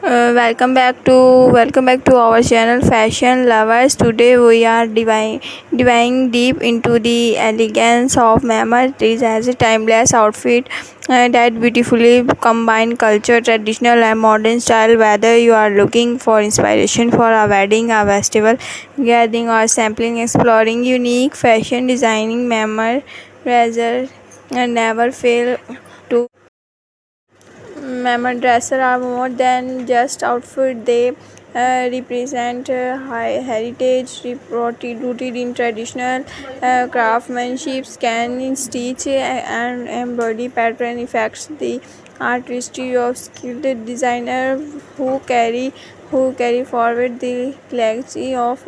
Welcome back to our channel Fashion Lovers. Today we are diving deep into the elegance of Mehmet Trees as a timeless outfit that beautifully combine culture, traditional and modern style. Whether you are looking for inspiration for a wedding, a festival gathering, or sampling, exploring unique fashion designing, Mehmet Trees never fail to Mammoth dresses are more than just outfit. They represent high heritage rooted in traditional craftsmanship, scan, stitch, and embroidery pattern effects. The artistry of skilled designer who carry forward the legacy of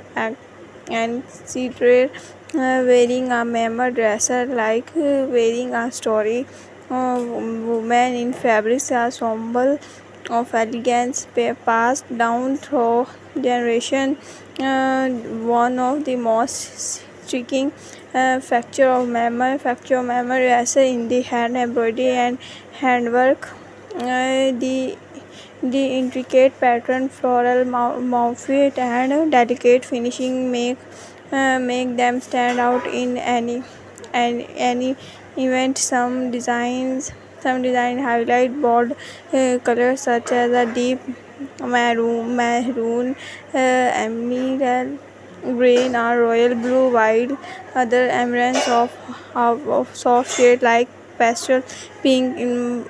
ancestry. Wearing a mammoth dresser like wearing a story women in fabrics are symbol of elegance passed down through generation. One of the most striking factor of memory is in the hand embroidery and handwork. The intricate pattern, floral motifs, and delicate finishing make them stand out in any event. Some design highlight bold colors such as a deep maroon, emerald green, or royal blue, while other emeralds of soft shade like pastel pink,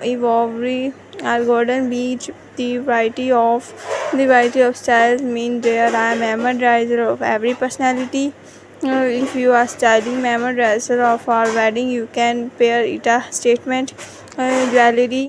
ivory, or golden beige. The variety of styles mean there are memorizer of every personality. If you are styling memorizer of our wedding, you can pair it a statement jewelry